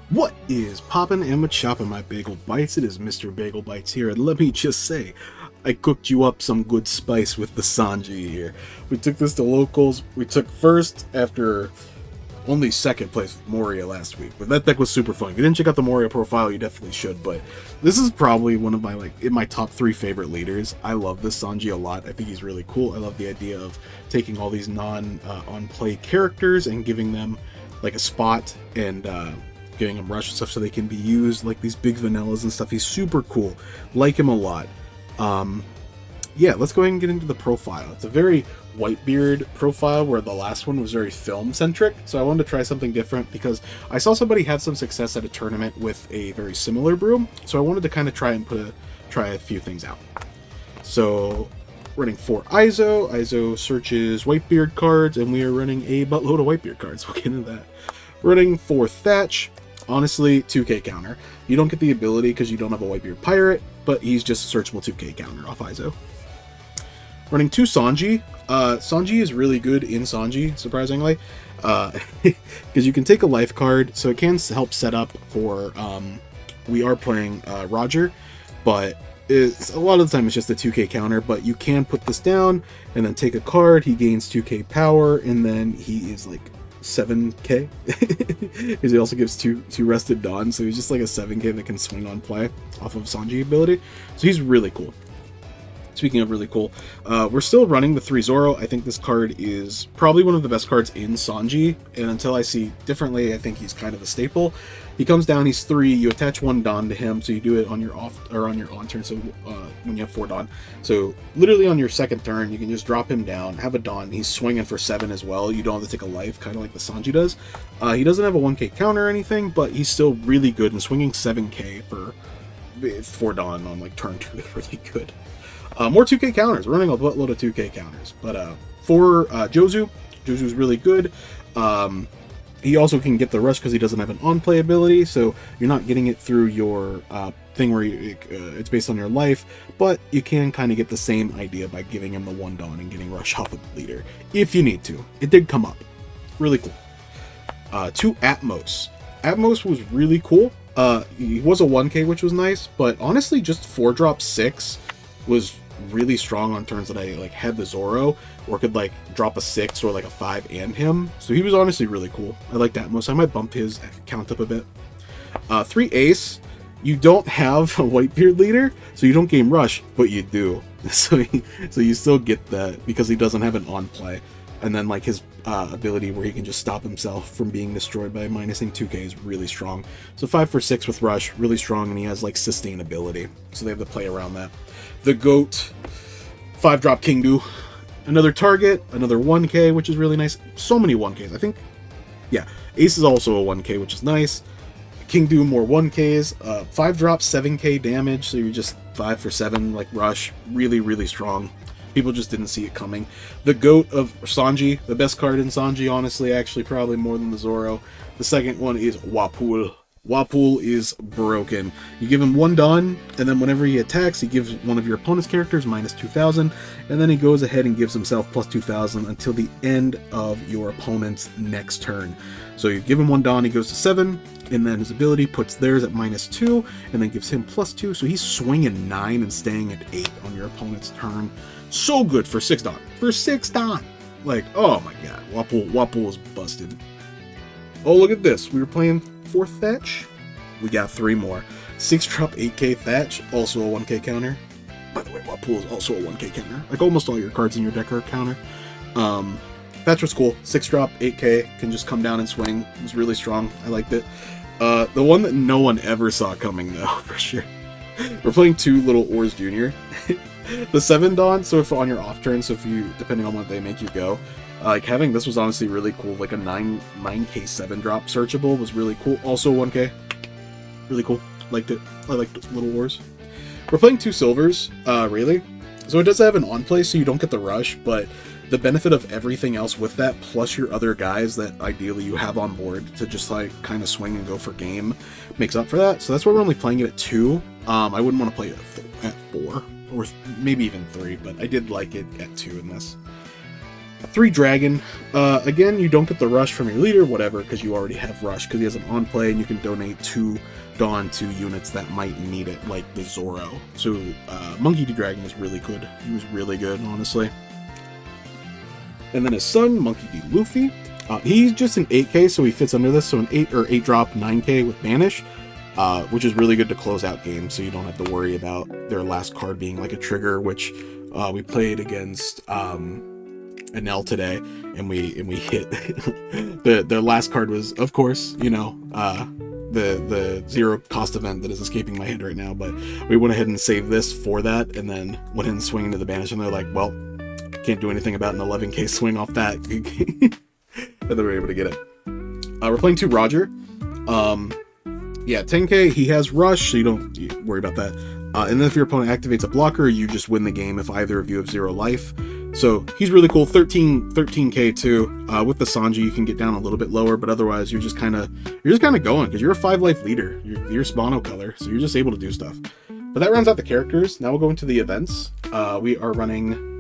What is poppin' and choppin', my bagel bites? It is Mr. Bagel Bites here, and let me just say, I cooked you up some good spice with the Sanji here. We took this to locals. We took first after only second place with Moria last week, but that deck was super fun. If you didn't check out the Moria profile, you definitely should, but this is probably one of my, in my top 3 favorite leaders. I love this Sanji a lot. I think he's really cool. I love the idea of taking all these on-play characters and giving them, like, a spot and, giving him rush and stuff so they can be used like these big vanillas and stuff. He's super cool. Like him a lot. Yeah, let's go ahead and get into the profile. It's a very Whitebeard profile where the last one was very film centric. So I wanted to try something different because I saw somebody have some success at a tournament with a very similar brew. So I wanted to kind of try a few things out. So running 4 ISO. ISO searches Whitebeard cards, and we are running a buttload of Whitebeard cards. We'll get into that. Running 4 Thatch. Honestly, 2k counter. You don't get the ability because you don't have a Whitebeard Pirate, but he's just a searchable 2k counter off ISO. Running 2 Sanji. Sanji is really good in Sanji, surprisingly, because you can take a life card, so it can help set up for, we are playing Roger, but a lot of the time it's just a 2k counter, but you can put this down and then take a card, he gains 2k power, and then he is like 7k, because he also gives two rested Dawn, so he's just like a 7k that can swing on play off of Sanji ability, so he's really cool. Speaking of really cool, we're still running the 3 Zoro. I think this card is probably one of the best cards in Sanji, and until I see differently, I think he's kind of a staple. He comes down, he's 3, you attach 1 Dawn to him, so you do it on your off or on your on turn, so when you have 4 Dawn. So literally on your second turn, you can just drop him down, have a Dawn, he's swinging for 7 as well, you don't have to take a life, kind of like the Sanji does. He doesn't have a 1k counter or anything, but he's still really good, and swinging 7k for 4 Dawn on like turn 2 is really good. More 2k counters. We're running a buttload of 2k counters. But for Jozu, Jozu's really good. He also can get the rush because he doesn't have an on-play ability, so you're not getting it through your thing where it's based on your life, but you can kind of get the same idea by giving him the 1 Dawn and getting rush off of the leader, if you need to. It did come up. Really cool. 2 Atmos. Atmos was really cool. He was a 1k, which was nice, but honestly, just 4-drop 6 was really strong on turns that I like had the Zoro, or could like drop a 6 or like a 5 and him. So he was honestly really cool. I like that most. I might bump his count up a bit. 3 Ace. You don't have a Whitebeard leader, so you don't game rush, but you do. So you still get that because he doesn't have an on play. And then like his ability where he can just stop himself from being destroyed by minusing 2k is really strong. So 5 for 6 with rush, really strong, and he has like sustainability. So they have to play around that. The GOAT, 5-drop Kingu. Another target, another 1k, which is really nice. So many 1ks. I think, yeah, Ace is also a 1k, which is nice. Kingu, more 1ks. 5-drop, 7k damage, so you're just 5 for 7, like rush. Really, really strong. People just didn't see it coming. The GOAT of Sanji, the best card in Sanji, honestly, actually probably more than the Zoro. The second one is Wapul. Wapul is broken. You give him 1 Dawn, and then whenever he attacks, he gives one of your opponent's characters minus 2,000, and then he goes ahead and gives himself plus 2,000 until the end of your opponent's next turn. So you give him 1 Dawn, he goes to 7, and then his ability puts theirs at minus 2, and then gives him plus 2, so he's swinging 9 and staying at 8 on your opponent's turn. So good for 6 Dawn. For 6 Dawn! Like, oh my god, Wapul is busted. Oh, look at this. We were playing 4 Thatch. We got 3 more. 6-drop 8k Thatch, also a 1k counter. By the way, Wapul is also a 1k counter. Like almost all your cards in your deck are a counter. Thatch was cool. 6-drop 8k, can just come down and swing. It was really strong. I liked it. The one that no one ever saw coming though, for sure. We're playing 2 Little Oars Jr. The 7 Dawn, so if on your off turn, so if you, depending on what they make you go, like having this was honestly really cool. Like a 9k 7-drop searchable was really cool. Also 1k. Really cool. Liked it. I liked Little Wars. We're playing 2 silvers, really. So it does have an on play, so you don't get the rush, but the benefit of everything else with that, plus your other guys that ideally you have on board to just like kind of swing and go for game, makes up for that. So that's why we're only playing it at 2. I wouldn't want to play it at 4, or maybe even 3, but I did like it at 2 in this. 3 dragon. Again, you don't get the rush from your leader, whatever, because you already have rush, because he has an on play, and you can donate 2 Dawn to units that might need it, like the Zoro. So Monkey D. Dragon was really good. He was really good, honestly. And then his son, Monkey D. Luffy. He's just an 8k, so he fits under this. So an 8 drop 9k with Banish, which is really good to close out games, so you don't have to worry about their last card being like a trigger, which we played against Enel today, and we hit their last card was, of course, you know, the 0 cost event that is escaping my head right now, but we went ahead and saved this for that, and then went in swinging to the Banish, and they're like, well, can't do anything about an 11k swing off that. And then we're able to get it. We're playing 2 Roger. Yeah, 10k, he has rush, so you don't worry about that. And then if your opponent activates a blocker, you just win the game if either of you have 0 life. So he's really cool. 13k too. With the Sanji, you can get down a little bit lower, but otherwise you're just kind of going, because you're a 5 life leader. You're Spano color, so you're just able to do stuff. But that rounds out the characters. Now we'll go into the events. We are running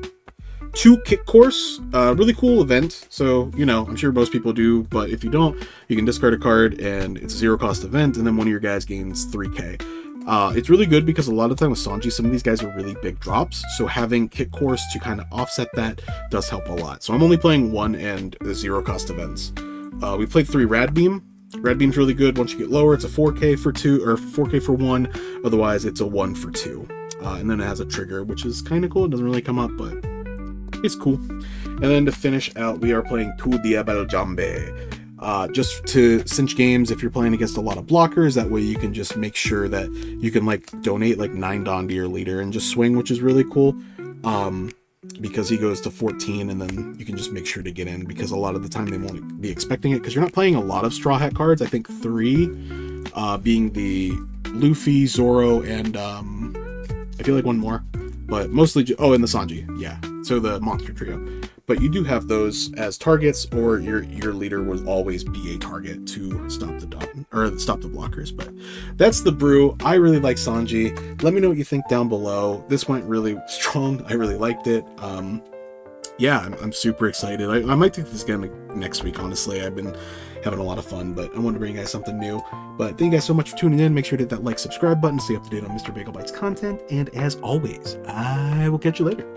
2 Kick Course, really cool event. So, you know, I'm sure most people do, but if you don't, you can discard a card and it's a 0 cost event, and then one of your guys gains 3k. It's really good because a lot of the time with Sanji, some of these guys are really big drops, so having Kick Course to kind of offset that does help a lot. So I'm only playing 1 and 0 cost events. We played 3 Rad Beam. Rad Beam's really good. Once you get lower, it's a 4k for 2, or 4k for 1, otherwise it's a 1 for 2. And then it has a trigger, which is kind of cool. It doesn't really come up, but it's cool. And then to finish out, we are playing Tu Diablo Jambe. Just to cinch games if you're playing against a lot of blockers, that way you can just make sure that you can like donate like 9 Dawn to your leader and just swing, which is really cool. Because he goes to 14, and then you can just make sure to get in, because a lot of the time they won't be expecting it, because you're not playing a lot of Straw Hat cards. I think 3 being the Luffy, Zoro, and I feel like 1 more, but mostly and the Sanji, yeah, so the monster trio. But you do have those as targets, or your leader will always be a target to stop the Dawn, or stop the blockers. But that's the brew. I really like Sanji. Let me know what you think down below. This went really strong. I really liked it. Yeah, I'm super excited. I might take this again next week, honestly. I've been having a lot of fun, but I wanted to bring you guys something new. But thank you guys so much for tuning in. Make sure to hit that like, subscribe button to stay up to date on Mr. Bagel Bites content. And as always, I will catch you later.